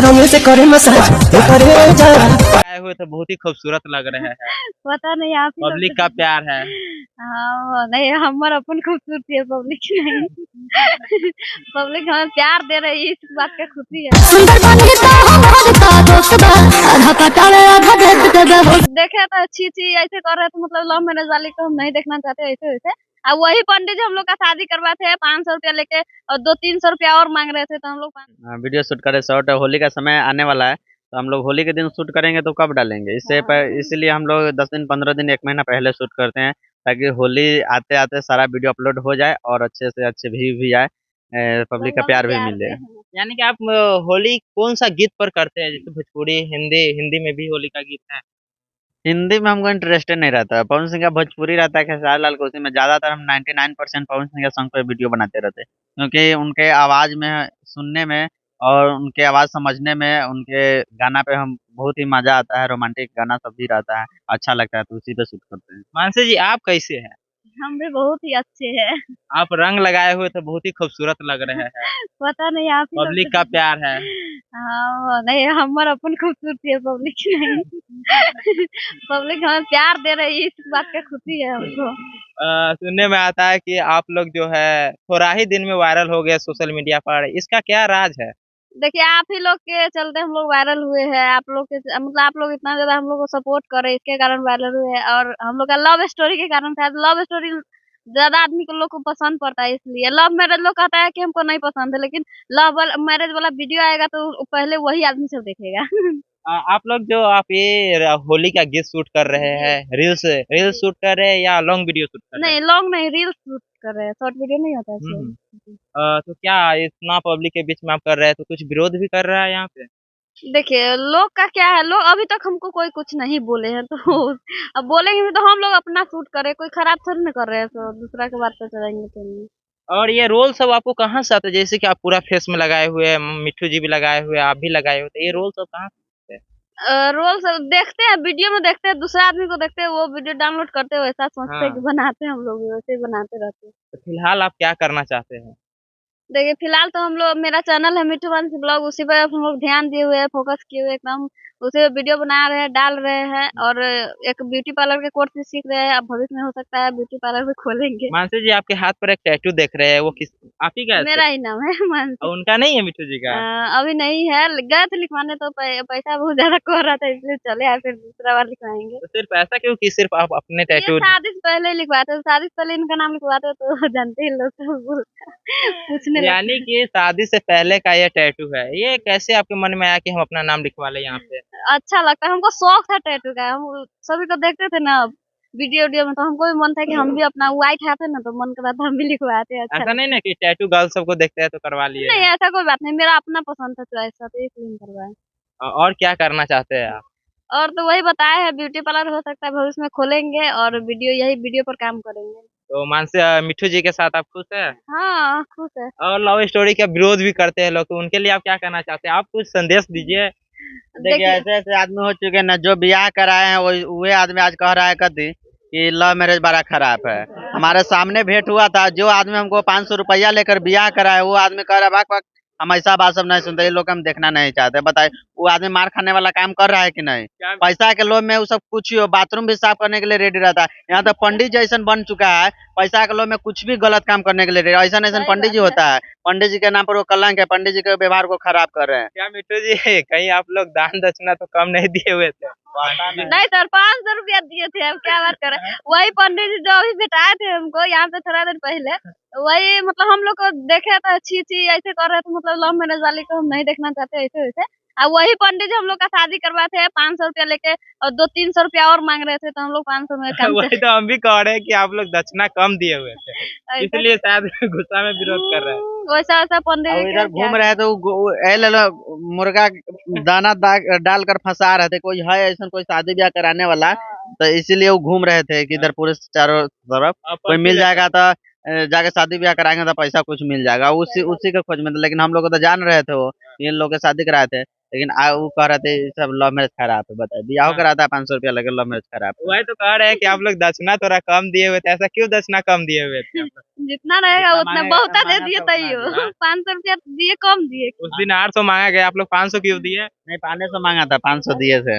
हमें से करे मसाज करे जा। आए हुए तो बहुत ही खूबसूरत लग रहे हैं। पता नहीं आप ही पब्लिक का प्यार है। हाँ नहीं हमार अपन खूबसूरती है पब्लिक नहीं पब्लिक हमें प्यार दे रही है इस बात का खुशी है। देखे तो अच्छी चीज ऐसे कर रहे थे मतलब लव मैरिज वाले को हम नहीं देखना चाहते ऐसे वैसे। अब वही पंडित जी हम लोग का शादी करवाते हैं 500 रुपया लेके और 200-300 रुपया और मांग रहे थे तो हम लोग वीडियो शूट करे शॉर्ट होली का समय आने वाला है तो हम लोग होली के दिन शूट करेंगे तो कब डालेंगे इसीलिए हम लोग 10 दिन 15 दिन 1 महीना पहले शूट करते हैं ताकि होली आते आते सारा वीडियो अपलोड हो जाए और अच्छे से अच्छे व्यू भी आए, पब्लिक का प्यार भी मिले। यानी कि आप होली कौन सा गीत पर करते हैं, जैसे भोजपुरी हिंदी हिंदी में भी होली का गीत है? हिंदी में हमको इंटरेस्टेड नहीं रहता, पवन सिंह का भोजपुरी रहता है, खेसारी लाल का उसी में ज्यादातर हम 99% पवन सिंह के सॉन्ग पे वीडियो बनाते रहते हैं क्योंकि उनके आवाज में सुनने में और उनके आवाज समझने में उनके गाना पे हम बहुत ही मजा आता है, रोमांटिक गाना सब भी रहता है, अच्छा लगता है तो उसी पे शूट करते हैं। मानसी जी आप कैसे हैं? हम भी बहुत ही अच्छे हैं। आप रंग लगाए हुए तो बहुत ही खूबसूरत लग रहे हैं। पता नहीं आप ही पब्लिक का प्यार है। हाँ नहीं हमार अपन खूबसूरती है पब्लिक नहीं पब्लिक हमें प्यार दे रही है इस बात का खुशी है हमको। सुनने में आता है कि आप लोग जो है थोड़ा ही दिन में वायरल हो गए सोशल मीडिया पर, इसका क्या राज है? देखिए आप ही लोग के चलते हम लोग वायरल हुए हैं। आप लोग के मतलब आप लोग इतना ज्यादा हम लोग को सपोर्ट करे इसके कारण वायरल हुए हैं और हम लोग का लव स्टोरी के कारण था। लव स्टोरी ज्यादा आदमी को लोग को पसंद पड़ता है इसलिए। लव मैरिज लोग कहता है कि हमको नहीं पसंद है लेकिन लव मैरिज वाला वीडियो आएगा तो पहले वही आदमी सब देखेगा आप लोग जो आप ये होली का गीत शूट कर रहे हैं, रील्स शूट कर रहे हैं या लॉन्ग वीडियो शूट कर रहे हैं? नहीं लॉन्ग नहीं रील्स शूट कर रहे हैं, शॉर्ट वीडियो नहीं होता है तो क्या इतना पब्लिक के बीच में आप कर रहे हैं तो कुछ विरोध भी कर रहा है यहाँ पे? देखिए लोग का क्या है, लोग अभी तक हमको कोई कुछ नहीं बोले हैं तो अब बोलेंगे भी तो हम लोग अपना शूट करें, कोई खराब थोड़ी ना कर रहे हैं तो दूसरा के बात पे चलेंगे तो नहीं। और ये रोल सब आपको कहाँ से आते हैं? जैसे कि आप पूरा फेस में लगाए हुए हैं, मिट्ठू जी भी लगाए हुए हैं, आप भी लगाए हुए हैं, तो ये रोल सब कहाँ से आते हैं? रोल सब देखते हैं, वीडियो में देखते हैं, दूसरे आदमी को देखते हैं, वो वीडियो डाउनलोड करते हैं, वैसा सोचते हैं कि बनाते हैं हम लोग भी वैसे ही बनाते रहते हैं। तो फिलहाल आप क्या करना चाहते हैं? देखिए फिलहाल तो हम लोग मेरा चैनल है मिट्ठू वंश ब्लॉग, उसी पे हम लोग ध्यान दिए हुए हैं, फोकस किए हुए एकदम उसी पे वीडियो बना रहे हैं, डाल रहे हैं और एक ब्यूटी पार्लर के कोर्स भी सीख रहे हैं। अब भविष्य में हो सकता है ब्यूटी पार्लर भी खोलेंगे। मानसी जी आपके हाथ पर एक टैटू देख रहे हैं, वो किस आप ही का है? मेरा ही नाम है मानसी। और उनका नहीं है मिट्ठू जी का? अभी नहीं है, गए थे लिखवाने तो पैसा बहुत ज्यादा कह रहा था इसलिए चले आए, फिर दूसरा बार लिखवाएंगे। तो सिर्फ ऐसा क्यों कि सिर्फ आप अपने टैटू? शादी से पहले लिखवाते, शादी से पहले इनका नाम लिखवाते तो जानते ही लोग तो पूछने यानी कि शादी से पहले का ये टैटू है, ये कैसे आपके मन में आया कि हम अपना नाम लिखवा ले यहाँ पे? अच्छा लगता है, हमको शौक था टैटू का, हम सभी को देखते थे ना वीडियो में तो हमको भी मन था कि हम भी अपना व्हाइट हाथ है ना तो मन करता था हम भी लिखवाते हैं। अच्छा ऐसा नहीं ना कि टैटू गर्ल सबको देखते हैं तो करवा लिए? नहीं ऐसा कोई बात नहीं, मेरा अपना पसंद था चॉइस था तो इसलिए करवाए। और क्या करना चाहते हैं आप? और तो वही बताया है, ब्यूटी पार्लर हो सकता है भविष्य में खोलेंगे और यही वीडियो पर काम करेंगे। तो मानसी मिट्ठू जी के साथ आप खुश हैं? हाँ खुश है। और लव स्टोरी का विरोध भी करते हैं लोग, तो उनके लिए आप क्या कहना चाहते हैं? आप कुछ संदेश दीजिए। देखिए ऐसे ऐसे आदमी हो चुके हैं ना, जो ब्याह कराए हैं वही आदमी आज कह रहा है कभी कि लव मैरिज बड़ा खराब है। हमारे सामने भेंट हुआ था, जो आदमी हमको 500 रुपया लेकर ब्याह कराए वो आदमी कह रहा है हम ऐसा बात सब नहीं सुनते, ये लोग हम देखना नहीं चाहते। बताइए वो आदमी मार खाने वाला काम कर रहा है कि नहीं? पैसा के लोभ में वो सब कुछ ही हो, बाथरूम भी साफ करने के लिए रेडी रहता है। यहाँ तो पंडित जैसा बन चुका है, पैसा के लोभ में कुछ भी गलत काम करने के लिए ऐसा ऐसा पंडित जी होता है। पंडित जी के नाम पर वो कलंक है, पंडित जी के व्यवहार को खराब कर रहे हैं। क्या मिट्टू जी कहीं आप लोग दान दक्षिणा तो कम नहीं दिए हुए थे? नहीं सर 500 रुपया दिए थे, अब क्या बात कर रहे हैं। वही पंडित जी जो अभी बिठाए थे हमको यहाँ पे थोड़ा देर पहले, वही मतलब हम लोग को देखे तो अच्छी चीज ऐसे कर रहे थे मतलब लव मैरिज वाले को हम नहीं देखना चाहते ऐसे वैसे। अब वही पंडित जी हम लोग का शादी करवाते हैं 500 रुपया लेके और 200-300 रुपया और मांग रहे थे तो हम लोग 500 में कम वही तो हम भी कह रहे हैं कि आप लोग दक्षिणा कम दिए हुए थे, इसलिए शायद गुस्सा में विरोध कर रहे हैं। वैसा वैसा पंडित जी इधर घूम रहे थे मुर्गा दाना डालकर फंसा रहे थे, कोई है ऐसा कोई शादी ब्याह कराने वाला, तो इसीलिए वो घूम रहे थे कि इधर पूरे चारों तरफ कोई मिल जाएगा तो जाके शादी ब्याह कराएंगे तो पैसा कुछ मिल जाएगा, उसी के खोज में थे। लेकिन हम लोग तो जान रहे थे वो इन लोग के शादी कराए थे, लेकिन वो कह रहे थे ये सब लव मैरिज खराब है। बताइए ब्याह कराता है 500 रुपया लगे, लव मैरिज खराब है। वही तो कह रहे हैं कि आप लोग दक्षिणा थोड़ा कम दिए हुए थे, ऐसा क्यों दक्षिणा कम दिए हुए थे आप लोग? जितना रहेगा जितना उतना मांगेगा, बहुत जितना दे मांगा दिए था उतना तैयो दिया। 500 रुपया दिए, कम दिए। उस दिन 800 मांगा गया, आप लोग 500 क्यों दिए? नहीं 500 मांगा था, 500 दिए थे।